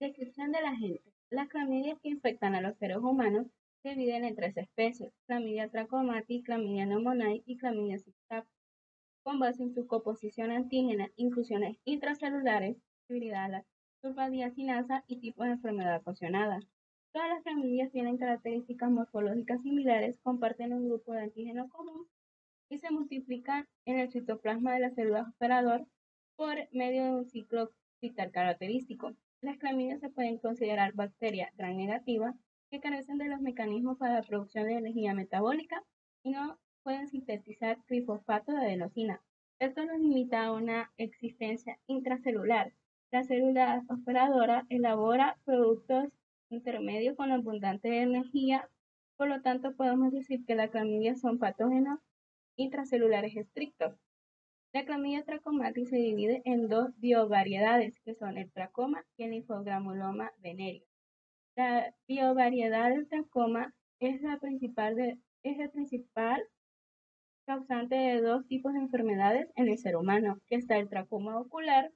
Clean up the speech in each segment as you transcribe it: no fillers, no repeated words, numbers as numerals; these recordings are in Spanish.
Descripción de la gente. Las clamidias que infectan a los seres humanos se dividen en tres especies: Clamidia trachomatis, Clamidia pneumoniae y Clamidia zika, con base en su composición antígena, inclusiones intracelulares, sensibilidad a la sulfadiacinasa y tipos de enfermedad ocasionada. Todas las clamidias tienen características morfológicas similares, comparten un grupo de antígenos común y se multiplican en el citoplasma de la célula hospedador por medio de un ciclo vital característico. Las clamidias se pueden considerar bacterias gram negativas que carecen de los mecanismos para la producción de energía metabólica y no pueden sintetizar trifosfato de adenosina. Esto nos limita a una existencia intracelular. La célula hospedadora elabora productos intermedios con abundante energía, por lo tanto podemos decir que las clamidias son patógenos intracelulares estrictos. La clamidia trachomatis se divide en dos biovariedades, que son el tracoma y el linfogranuloma venerio. La biovariedad del tracoma es el principal causante de dos tipos de enfermedades en el ser humano, que está el tracoma ocular,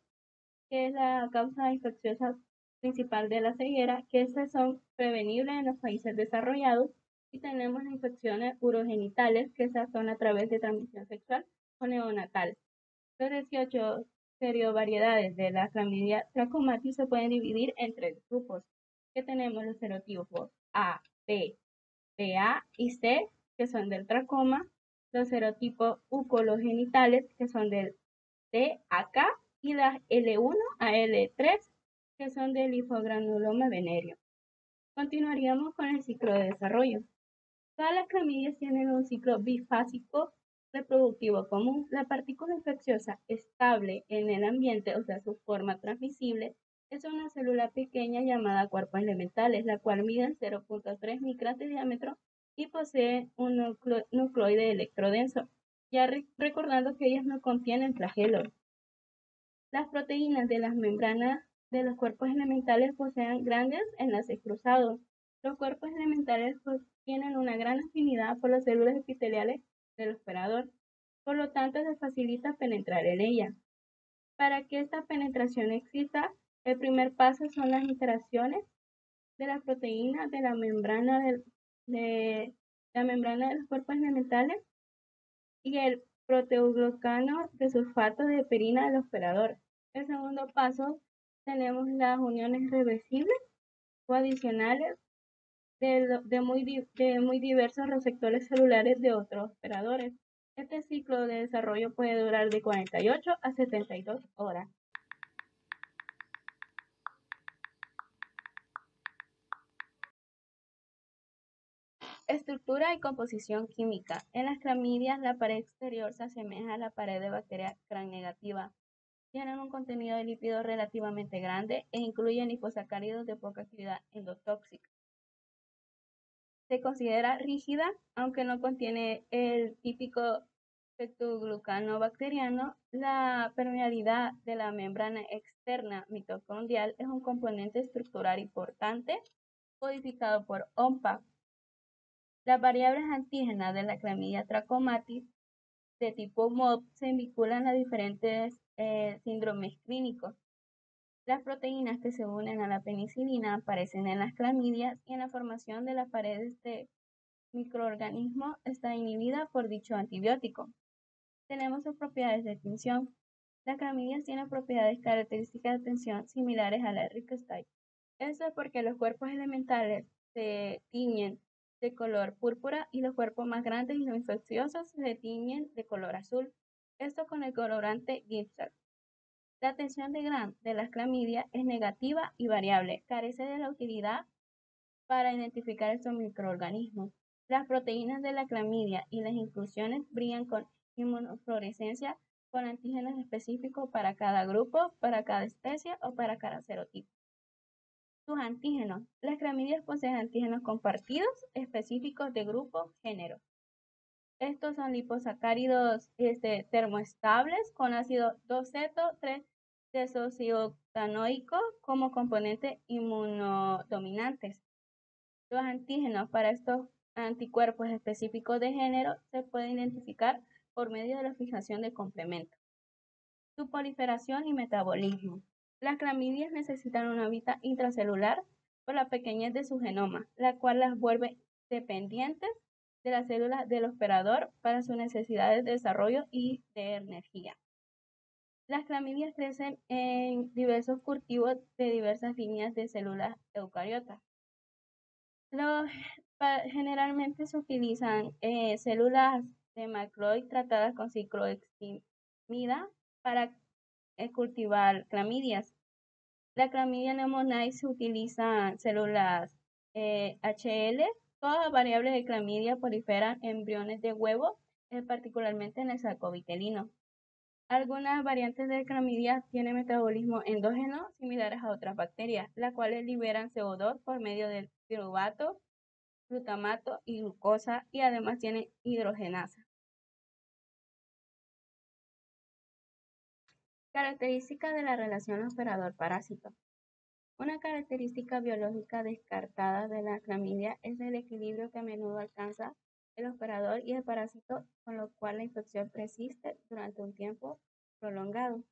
que es la causa infecciosa principal de la ceguera, que estas son prevenibles en los países desarrollados, y tenemos las infecciones urogenitales, que esas son a través de transmisión sexual o neonatal. Las 18 seriovariedades de la clamidia trachomatis se pueden dividir en tres grupos, que tenemos los serotipos A, B, BA y C, que son del tracoma, los serotipos ucologenitales, que son del D a K, y las L1 a L3, que son del linfogranuloma venerio. Continuaríamos con el ciclo de desarrollo. Todas las clamidias tienen un ciclo bifásico reproductivo común. La partícula infecciosa estable en el ambiente, o sea, su forma transmisible, es una célula pequeña llamada cuerpos elementales, la cual mide 0.3 micras de diámetro y posee un nucleoide electrodenso, ya recordando que ellas no contienen flagelos. Las proteínas de las membranas de los cuerpos elementales poseen grandes enlaces cruzados. Los cuerpos elementales tienen una gran afinidad por las células epiteliales del hospedador, por lo tanto se facilita penetrar en ella. Para que esta penetración exista, el primer paso son las interacciones de las proteínas de la membrana de la membrana de los cuerpos elementales y el proteoglucano de sulfato de heparina del hospedador. El segundo paso tenemos las uniones reversibles o adicionales de muy diversos receptores celulares de otros hospedadores. Este ciclo de desarrollo puede durar de 48 a 72 horas. Estructura y composición química. En las clamidias, la pared exterior se asemeja a la pared de bacteria gram negativa. Tienen un contenido de lípidos relativamente grande e incluyen liposacáridos de poca actividad endotóxica. Se considera rígida, aunque no contiene el típico beta-glucano bacteriano. La permeabilidad de la membrana externa mitocondrial es un componente estructural importante, codificado por OMPA. Las variables antígenas de la clamidia trachomatis de tipo MOB se vinculan a diferentes síndromes clínicos. Las proteínas que se unen a la penicilina aparecen en las clamidias y en la formación de las paredes de microorganismo está inhibida por dicho antibiótico. Tenemos sus propiedades de tinción. Las clamidias tienen propiedades características de tinción similares a la Rickettsia. Esto es porque los cuerpos elementales se tiñen de color púrpura y los cuerpos más grandes y no infecciosos se tiñen de color azul. Esto con el colorante Ginsberg. La tensión de Gram de las clamidias es negativa y variable, carece de la utilidad para identificar estos microorganismos. Las proteínas de la clamidia y las inclusiones brillan con inmunofluorescencia con antígenos específicos para cada grupo, para cada especie o para cada serotipo. Sus antígenos. Las clamidias poseen antígenos compartidos específicos de grupo, género. Estos son liposacáridos termoestables con ácido 2-ceto 3-desoxirribonucleico como componentes inmunodominantes. Los antígenos para estos anticuerpos específicos de género se pueden identificar por medio de la fijación de complementos. Su proliferación y metabolismo. Las clamidias necesitan un hábitat intracelular por la pequeñez de su genoma, la cual las vuelve dependientes de las células del hospedador para sus necesidades de desarrollo y de energía. Las clamidias crecen en diversos cultivos de diversas líneas de células eucariotas. Generalmente se utilizan células de macroid tratadas con cicloheximida para cultivar clamidias. La clamidia pneumoniae se utilizan células HL. Todas las variables de clamidia proliferan embriones de huevo, particularmente en el saco vitelino. Algunas variantes de clamidia tienen metabolismo endógeno similares a otras bacterias, las cuales liberan CO2 por medio del piruvato, glutamato y glucosa, y además tienen hidrogenasa. Características de la relación hospedador-parásito. Una característica biológica descartada de la clamidia es el equilibrio que a menudo alcanza el hospedador y el parásito, con lo cual la infección persiste durante un tiempo prolongado.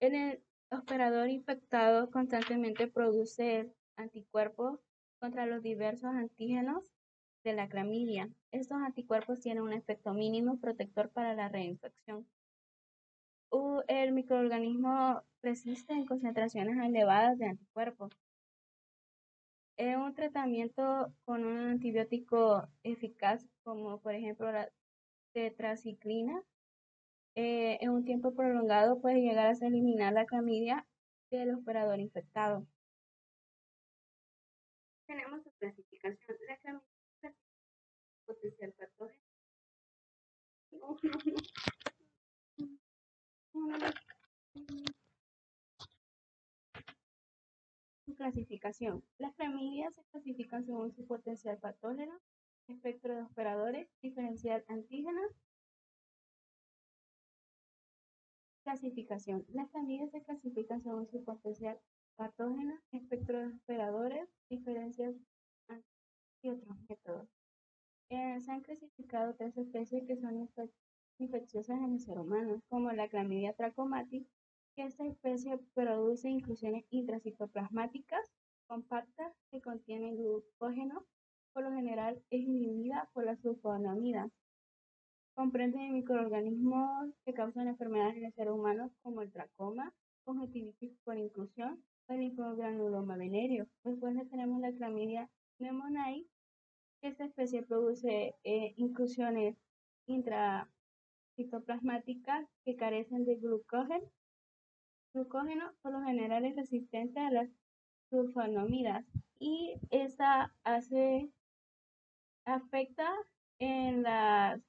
El hospedador infectado constantemente produce anticuerpos contra los diversos antígenos de la clamidia. Estos anticuerpos tienen un efecto mínimo protector para la reinfección. El microorganismo persiste en concentraciones elevadas de anticuerpos. Un tratamiento con un antibiótico eficaz, como por ejemplo la tetraciclina, en un tiempo prolongado puede llegar a eliminar la clamidia del hospedador infectado. Tenemos su clasificación. La clamidia es potencial patógeno. Su clasificación. Las clamidias se clasifican según su potencial patógeno, espectro de hospedadores, diferencial antígeno. Clasificación. Las clamidias se clasifican según su potencial patógeno, espectro de hospedadores, diferencias y otros métodos. Se han clasificado 3 especies que son infecciosas en el ser humano, como la clamidia trachomatis, que esta especie produce inclusiones intracitoplasmáticas compactas que contienen glucógeno. Por lo general es inhibida por la sulfonamida. Comprende microorganismos que causan enfermedades en el ser humano, como el tracoma, conjuntivitis por inclusión o el linfogranuloma venéreo. Después tenemos la clamidia pneumoniae. Esta especie produce inclusiones intracitoplasmáticas que carecen de glucógeno. Glucógeno por lo general es resistente a las sulfonamidas, y esta afecta en la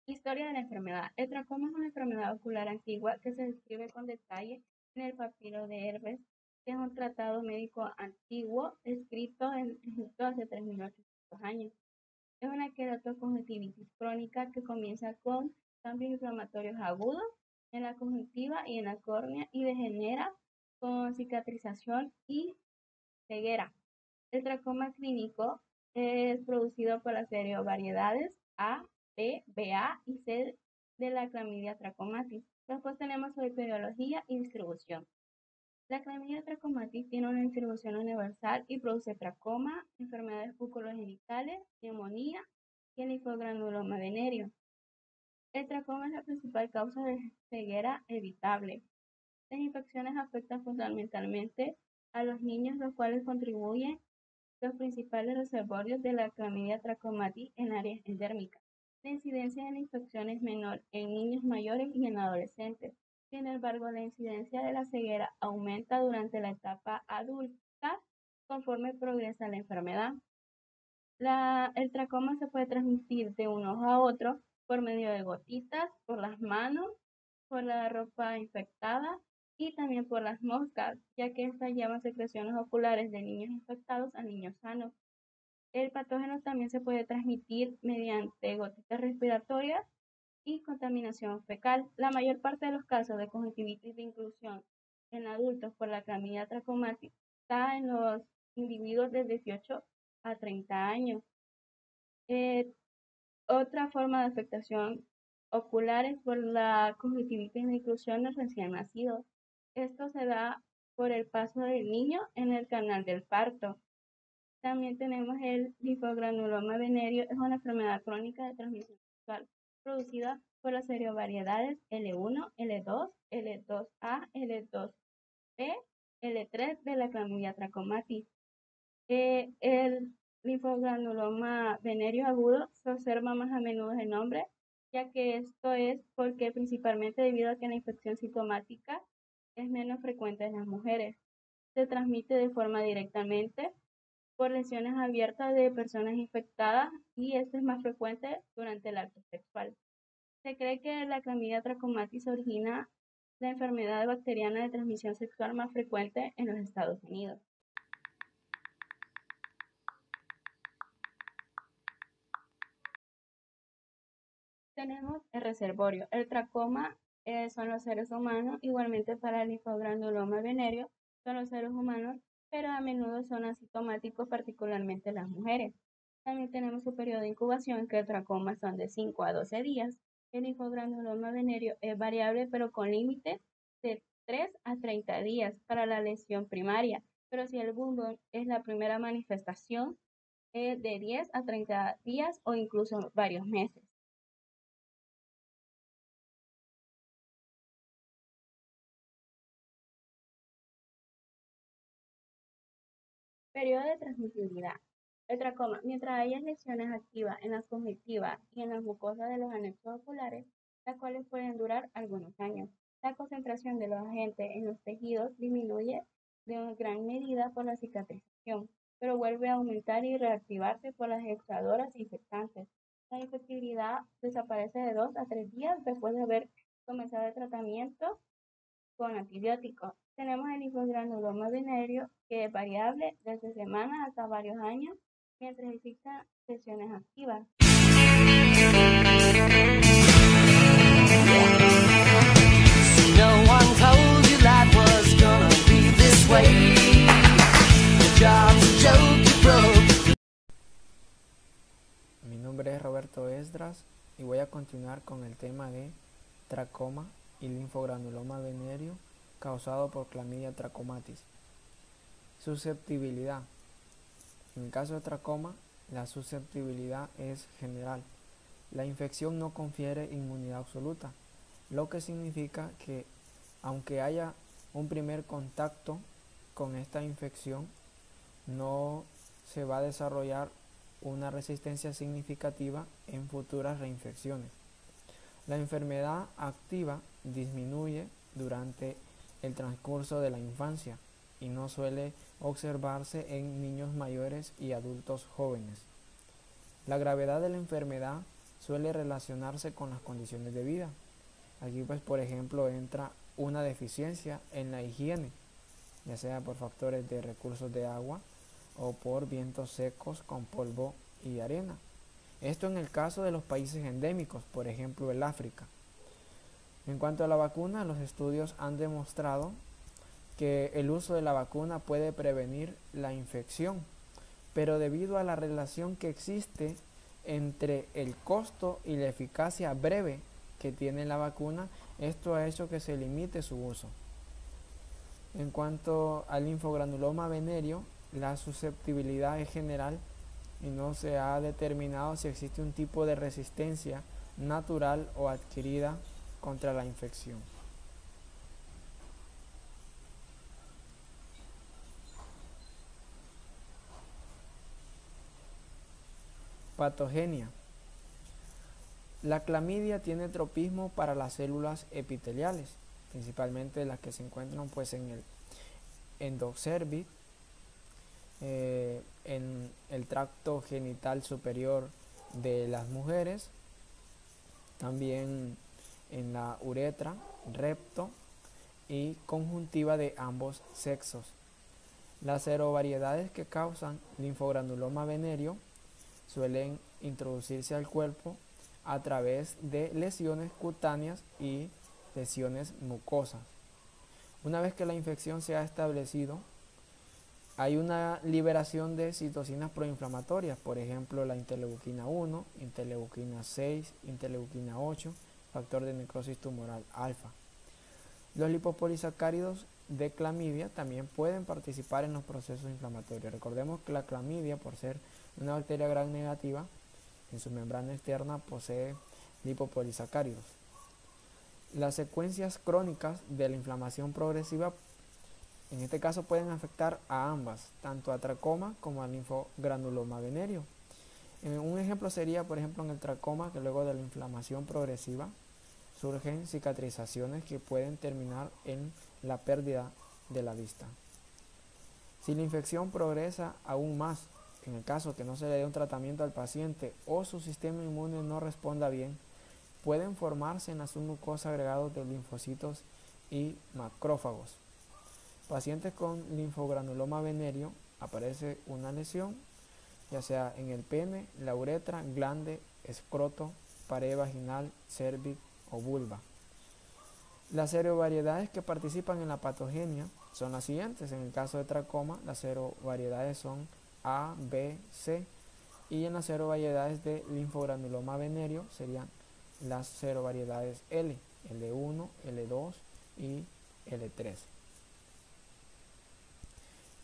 historia de la enfermedad. El tracoma es una enfermedad ocular antigua que se describe con detalle en el papiro de Herbes, que es un tratado médico antiguo escrito en Egipto hace 3.800 años. Es una queratoconjuntivitis crónica que comienza con cambios inflamatorios agudos en la conjuntiva y en la córnea y degenera con cicatrización y ceguera. El tracoma clínico es producido por las variedades A, B, BA y C de la clamidia trachomatis. Después tenemos su epidemiología y distribución. La clamidia trachomatis tiene una distribución universal y produce tracoma, enfermedades bucogenitales, neumonía y el linfogranuloma venéreo. El tracoma es la principal causa de ceguera evitable. Las infecciones afectan fundamentalmente a los niños, los cuales contribuyen los principales reservorios de la clamidia trachomatis en áreas endémicas. La incidencia de la infección es menor en niños mayores y en adolescentes. Sin embargo, la incidencia de la ceguera aumenta durante la etapa adulta conforme progresa la enfermedad. El tracoma se puede transmitir de un ojo a otro por medio de gotitas, por las manos, por la ropa infectada y también por las moscas, ya que estas llevan secreciones oculares de niños infectados a niños sanos. El patógeno también se puede transmitir mediante gotitas respiratorias y contaminación fecal. La mayor parte de los casos de conjuntivitis de inclusión en adultos por la clamidia trachomatis está en los individuos de 18 a 30 años. Eh, Otra forma de afectación ocular es por la conjuntivitis de inclusión del recién nacido. Esto se da por el paso del niño en el canal del parto. También tenemos el linfogranuloma venéreo, es una enfermedad crónica de transmisión sexual producida por las seriovariedades L1, L2, L2A, L2B, L3 de la clamidia trachomatis. El linfogranuloma venéreo agudo se observa más a menudo en hombres, ya que esto es porque principalmente debido a que la infección sintomática es menos frecuente en las mujeres. Se transmite de forma directamente por lesiones abiertas de personas infectadas y esto es más frecuente durante el acto sexual. Se cree que la clamidia trachomatis origina la enfermedad bacteriana de transmisión sexual más frecuente en los Estados Unidos. Tenemos el reservorio. El tracoma son los seres humanos, igualmente para el linfogranuloma venéreo son los seres humanos, pero a menudo son asintomáticos, particularmente las mujeres. También tenemos su periodo de incubación, que el tracoma son de 5 a 12 días. El linfogranuloma venéreo es variable, pero con límites de 3 a 30 días para la lesión primaria, pero si el bulbo es la primera manifestación, de 10 a 30 días o incluso varios meses. Periodo de transmisibilidad. El tracoma. Mientras haya lesiones activas en las conjuntivas y en las mucosas de los anexos oculares, las cuales pueden durar algunos años. La concentración de los agentes en los tejidos disminuye de gran medida por la cicatrización, pero vuelve a aumentar y reactivarse por las exudadoras infectantes. La infectibilidad desaparece de 2 a 3 días después de haber comenzado el tratamiento con antibióticos. Tenemos el linfogranuloma venéreo, que es variable desde semanas hasta varios años, mientras existan lesiones activas. No one told you life was gonna be this way. The job's a joke you broke. Mi nombre es Roberto Esdras y voy a continuar con el tema de tracoma y linfogranuloma venéreo causado por clamidia trachomatis. Susceptibilidad. En el caso de tracoma, la susceptibilidad es general. La infección no confiere inmunidad absoluta, lo que significa que aunque haya un primer contacto con esta infección, no se va a desarrollar una resistencia significativa en futuras reinfecciones. La enfermedad activa disminuye durante el transcurso de la infancia y no suele observarse en niños mayores y adultos jóvenes. La gravedad de la enfermedad suele relacionarse con las condiciones de vida. Aquí pues por ejemplo entra una deficiencia en la higiene, ya sea por factores de recursos de agua o por vientos secos con polvo y arena. Esto en el caso de los países endémicos, por ejemplo el África. En cuanto a la vacuna, los estudios han demostrado que el uso de la vacuna puede prevenir la infección, pero debido a la relación que existe entre el costo y la eficacia breve que tiene la vacuna, esto ha hecho que se limite su uso. En cuanto al linfogranuloma venéreo, la susceptibilidad es general y no se ha determinado si existe un tipo de resistencia natural o adquirida contra la infección. Patogenia. La clamidia tiene tropismo para las células epiteliales, principalmente las que se encuentran pues en el endocervix, en el tracto genital superior de las mujeres, también en la uretra, recto y conjuntiva de ambos sexos. Las serovariedades que causan linfogranuloma venéreo suelen introducirse al cuerpo a través de lesiones cutáneas y lesiones mucosas. Una vez que la infección se ha establecido, hay una liberación de citocinas proinflamatorias, por ejemplo la interleuquina 1, interleuquina 6, interleuquina 8, factor de necrosis tumoral alfa. Los lipopolisacáridos de clamidia también pueden participar en los procesos inflamatorios. Recordemos que la clamidia, por ser una bacteria gram negativa, en su membrana externa posee lipopolisacáridos. Las secuencias crónicas de la inflamación progresiva, en este caso, pueden afectar a ambas, tanto a tracoma como al linfogranuloma venéreo. Un ejemplo sería, por ejemplo, en el tracoma, que luego de la inflamación progresiva surgen cicatrizaciones que pueden terminar en la pérdida de la vista. Si la infección progresa aún más, en el caso que no se le dé un tratamiento al paciente o su sistema inmune no responda bien, pueden formarse en la submucosa agregados de linfocitos y macrófagos. Pacientes con linfogranuloma venéreo, aparece una lesión, ya sea en el pene, la uretra, glande, escroto, pared vaginal, cervix o vulva. Las serovariedades que participan en la patogenia son las siguientes. En el caso de tracoma, las serovariedades son A, B, C, y en las serovariedades de linfogranuloma venéreo serían las serovariedades L, L1, L2 y L3.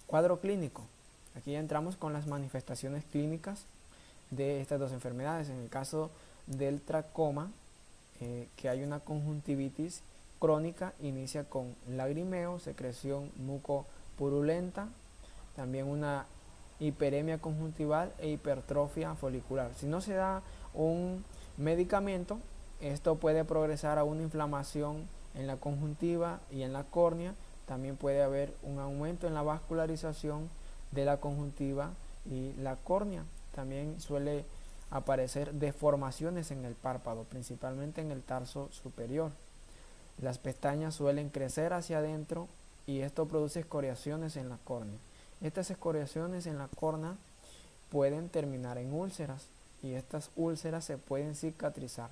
Cuadro clínico. Aquí ya entramos con las manifestaciones clínicas de estas dos enfermedades. En el caso del tracoma, que hay una conjuntivitis crónica, inicia con lagrimeo, secreción mucopurulenta, también una hiperemia conjuntival e hipertrofia folicular. Si no se da un medicamento, esto puede progresar a una inflamación en la conjuntiva y en la córnea. También puede haber un aumento en la vascularización de la conjuntiva y la córnea. También suele aparecer deformaciones en el párpado, principalmente en el tarso superior. Las pestañas suelen crecer hacia adentro y esto produce escoriaciones en la córnea. Estas escoriaciones en la córnea pueden terminar en úlceras y estas úlceras se pueden cicatrizar.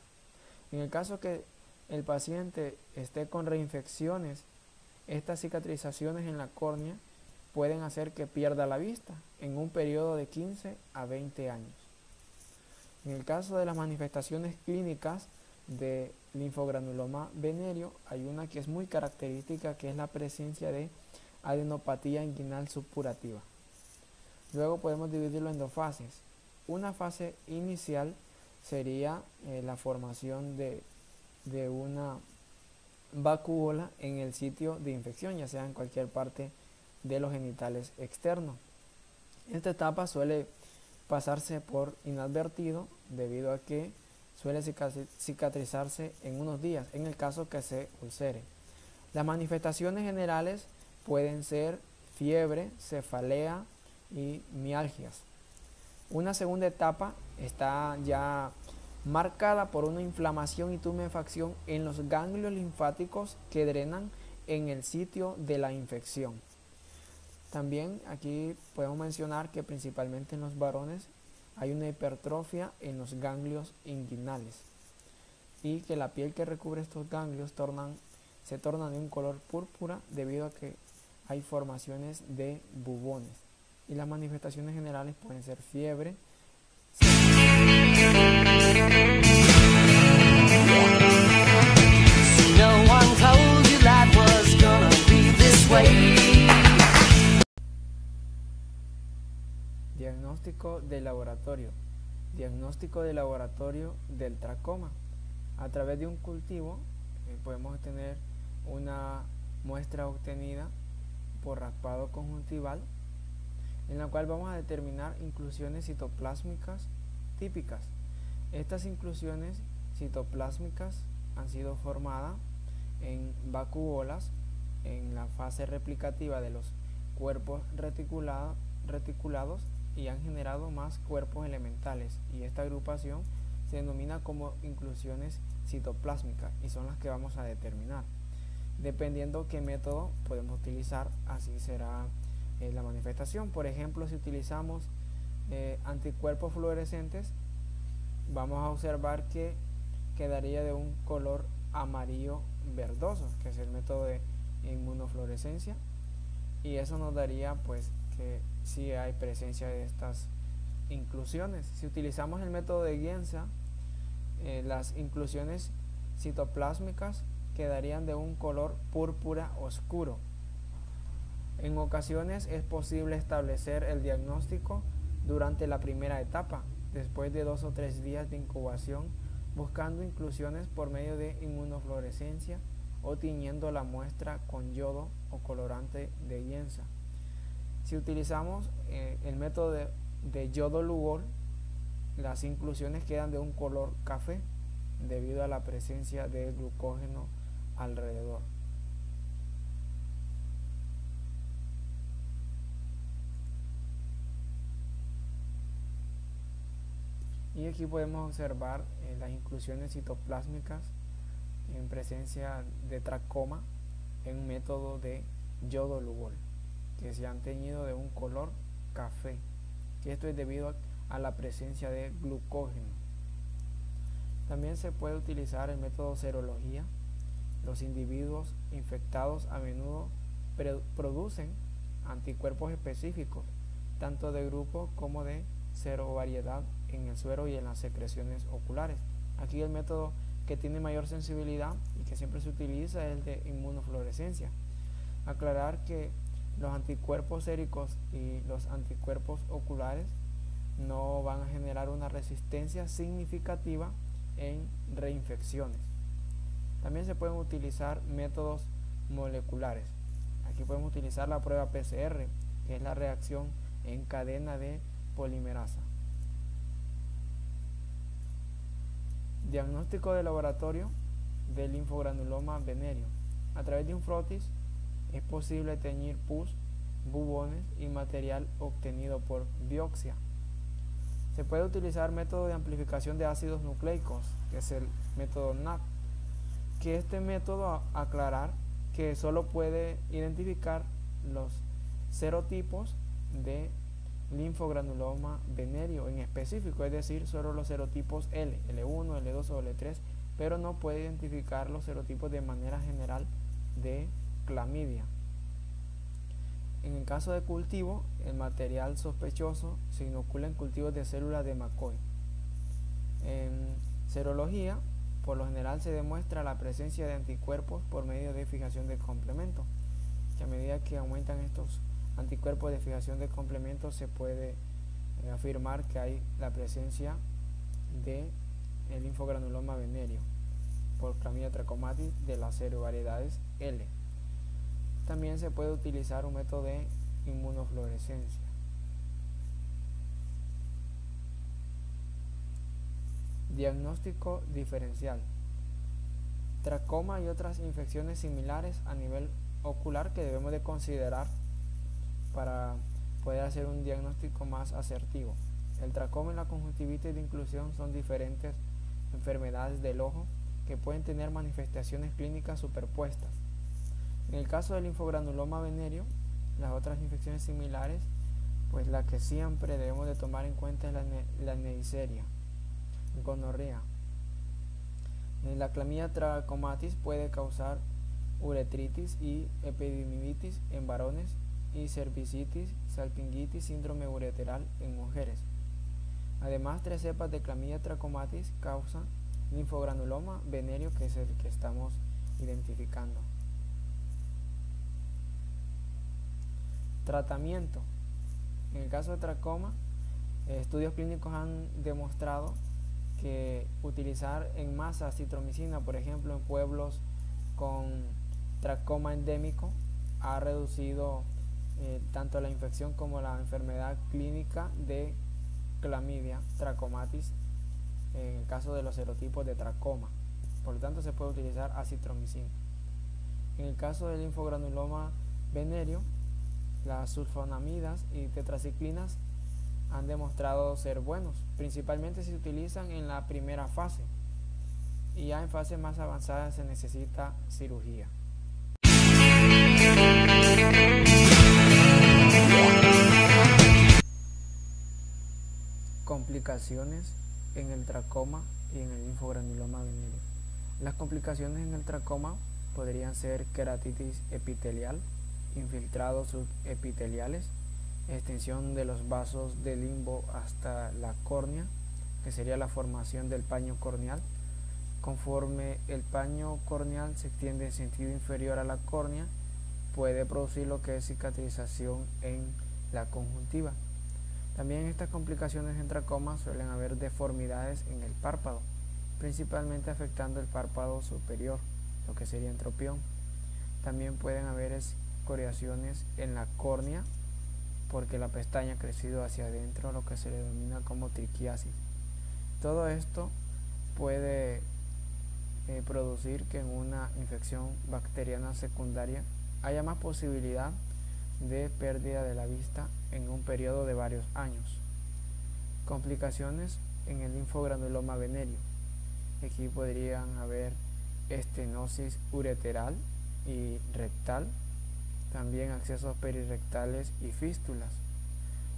En el caso que el paciente esté con reinfecciones, estas cicatrizaciones en la córnea pueden hacer que pierda la vista en un periodo de 15 a 20 años. En el caso de las manifestaciones clínicas de linfogranuloma venéreo, hay una que es muy característica, que es la presencia de adenopatía inguinal supurativa. Luego podemos dividirlo en dos fases. Una fase inicial sería la formación de una vacuola en el sitio de infección, ya sea en cualquier parte de los genitales externos. Esta etapa suele pasarse por inadvertido debido a que suele cicatrizarse en unos días, en el caso que se ulcere. Las manifestaciones generales pueden ser fiebre, cefalea y mialgias. Una segunda etapa está ya marcada por una inflamación y tumefacción en los ganglios linfáticos que drenan en el sitio de la infección. También aquí podemos mencionar que principalmente en los varones hay una hipertrofia en los ganglios inguinales y que la piel que recubre estos ganglios se torna de un color púrpura debido a que hay formaciones de bubones. Y las manifestaciones generales pueden ser fiebre, Diagnóstico de laboratorio. Diagnóstico de laboratorio del tracoma. A través de un cultivo podemos tener una muestra obtenida por raspado conjuntival, en la cual vamos a determinar inclusiones citoplásmicas típicas. Estas inclusiones citoplásmicas han sido formadas en vacuolas en la fase replicativa de los cuerpos reticulados y han generado más cuerpos elementales, y esta agrupación se denomina como inclusiones citoplásmicas y son las que vamos a determinar. Dependiendo qué método podemos utilizar, así será la manifestación. Por ejemplo, si utilizamos anticuerpos fluorescentes, vamos a observar que quedaría de un color amarillo verdoso, que es el método de inmunofluorescencia, y eso nos daría pues que sí hay presencia de estas inclusiones. Si utilizamos el método de Gienza, las inclusiones citoplásmicas quedarían de un color púrpura oscuro. En ocasiones es posible establecer el diagnóstico durante la primera etapa, después de 2 o 3 días de incubación, buscando inclusiones por medio de inmunofluorescencia o tiñendo la muestra con yodo o colorante de Gienza. Si utilizamos el método de yodo-Lugol, las inclusiones quedan de un color café debido a la presencia de glucógeno alrededor. Y aquí podemos observar las inclusiones citoplásmicas en presencia de tracoma en un método de yodo-Lugol, que se han teñido de un color café, que esto es debido a la presencia de glucógeno. También se puede utilizar el método serología. Los individuos infectados a menudo producen anticuerpos específicos, tanto de grupo como de serovariedad en el suero y en las secreciones oculares. Aquí el método que tiene mayor sensibilidad y que siempre se utiliza es el de inmunofluorescencia. Aclarar que los anticuerpos séricos y los anticuerpos oculares no van a generar una resistencia significativa en reinfecciones. También se pueden utilizar métodos moleculares. Aquí podemos utilizar la prueba PCR, que es la reacción en cadena de polimerasa. Diagnóstico de laboratorio del linfogranuloma venéreo. A través de un frotis es posible teñir pus, bubones y material obtenido por biopsia. Se puede utilizar método de amplificación de ácidos nucleicos, que es el método NAT, que este método, aclarar que solo puede identificar los serotipos de linfogranuloma venéreo en específico, es decir, solo los serotipos L, L1, L2 o L3, pero no puede identificar los serotipos de manera general de clamidia. En el caso de cultivo, el material sospechoso se inocula en cultivos de células de McCoy. En serología, por lo general se demuestra la presencia de anticuerpos por medio de fijación de complemento, que a medida que aumentan estos anticuerpos de fijación de complemento se puede afirmar que hay la presencia de el linfogranuloma venéreo por Chlamydia trachomatis de las serovariedades L. También se puede utilizar un método de inmunofluorescencia. Diagnóstico diferencial. Tracoma y otras infecciones similares a nivel ocular que debemos de considerar para poder hacer un diagnóstico más asertivo. El tracoma y la conjuntivitis de inclusión son diferentes enfermedades del ojo que pueden tener manifestaciones clínicas superpuestas. En el caso del linfogranuloma venéreo, las otras infecciones similares, pues la que siempre debemos de tomar en cuenta es la Neisseria, gonorrea. La Chlamydia trachomatis puede causar uretritis y epididimitis en varones y cervicitis, salpingitis, síndrome ureteral en mujeres. Además, 3 cepas de Chlamydia trachomatis causan linfogranuloma venéreo, que es el que estamos identificando. Tratamiento. En el caso de tracoma, estudios clínicos han demostrado que utilizar en masa citromicina, por ejemplo, en pueblos con tracoma endémico, ha reducido tanto la infección como la enfermedad clínica de Chlamydia trachomatis en el caso de los serotipos de tracoma. Por lo tanto, se puede utilizar acitromicina. En el caso del linfogranuloma venéreo, las sulfonamidas y tetraciclinas han demostrado ser buenos, principalmente si se utilizan en la primera fase, y ya en fases más avanzadas se necesita cirugía. Complicaciones en el tracoma y en el linfogranuloma venéreo. Las complicaciones en el tracoma podrían ser queratitis epitelial, infiltrados subepiteliales, extensión de los vasos del limbo hasta la córnea, que sería la formación del paño corneal. Conforme el paño corneal se extiende en sentido inferior a la córnea, puede producir lo que es cicatrización en la conjuntiva. También en estas complicaciones en tracoma suelen haber deformidades en el párpado, principalmente afectando el párpado superior, lo que sería entropión. También pueden haber escoriaciones en la córnea, porque la pestaña ha crecido hacia adentro, lo que se le denomina como triquiasis. Todo esto puede producir que en una infección bacteriana secundaria haya más posibilidad de pérdida de la vista en un periodo de varios años. Complicaciones en el linfogranuloma venéreo. Aquí podrían haber estenosis ureteral y rectal, también accesos perirectales y fístulas.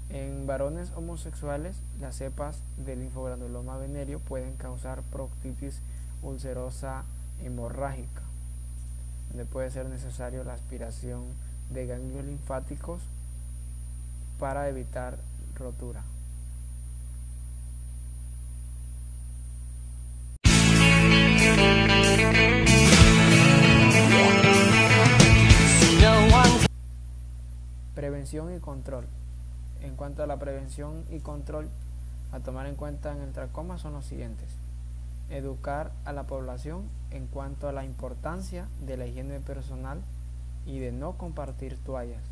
En varones homosexuales, las cepas del linfogranuloma venéreo pueden causar proctitis ulcerosa hemorrágica, donde puede ser necesario la aspiración de ganglios linfáticos para evitar rotura. Prevención y control. En cuanto a la prevención y control a tomar en cuenta en el tracoma son los siguientes: educar a la población en cuanto a la importancia de la higiene personal y de no compartir toallas.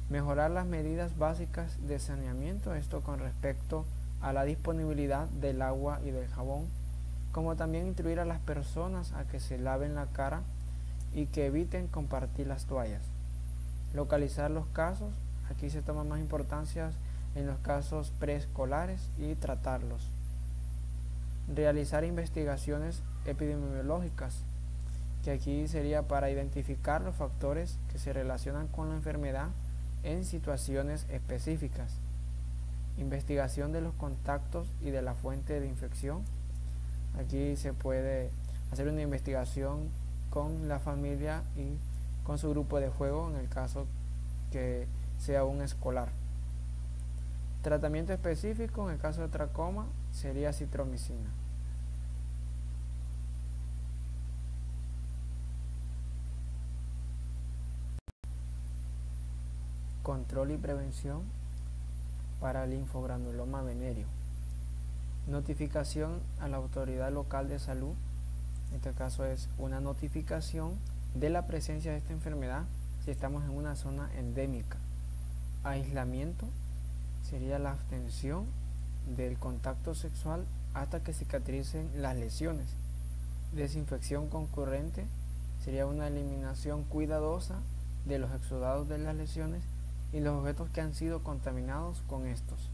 Mejorar las medidas básicas de saneamiento, esto con respecto a la disponibilidad del agua y del jabón, como también instruir a las personas a que se laven la cara y que eviten compartir las toallas. Localizar los casos, aquí se toma más importancia en los casos preescolares y tratarlos. Realizar investigaciones epidemiológicas, que aquí sería para identificar los factores que se relacionan con la enfermedad en situaciones específicas. Investigación de los contactos y de la fuente de infección. Aquí se puede hacer una investigación con la familia y con su grupo de juego en el caso que sea un escolar. Tratamiento específico en el caso de tracoma sería citromicina. Control y prevención para el linfogranuloma venéreo. Notificación a la autoridad local de salud. En este caso es una notificación de la presencia de esta enfermedad si estamos en una zona endémica. Aislamiento sería la abstención del contacto sexual hasta que cicatricen las lesiones. Desinfección concurrente sería una eliminación cuidadosa de los exudados de las lesiones y los objetos que han sido contaminados con estos.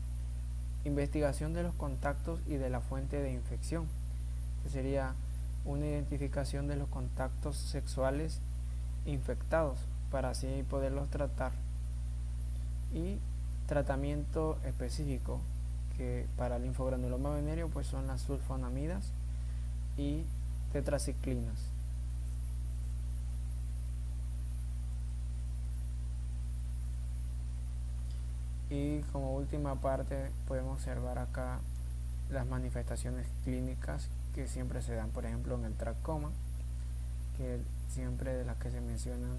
Investigación de los contactos y de la fuente de infección, que sería una identificación de los contactos sexuales infectados para así poderlos tratar. Y tratamiento específico, que para el linfogranuloma venéreo pues son las sulfonamidas y tetraciclinas. Y como última parte podemos observar acá las manifestaciones clínicas que siempre se dan, por ejemplo en el tracoma, que siempre de las que se mencionan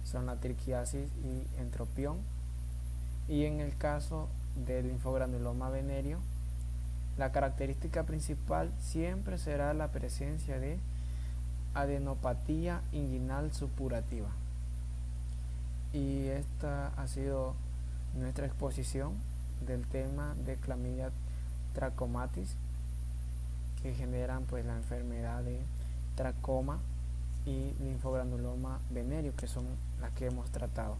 son la triquiasis y entropión. Y en el caso del linfogranuloma venéreo, la característica principal siempre será la presencia de adenopatía inguinal supurativa. Y esta ha sido nuestra exposición del tema de Chlamydia trachomatis, que generan pues la enfermedad de tracoma y linfogranuloma venéreo, que son las que hemos tratado.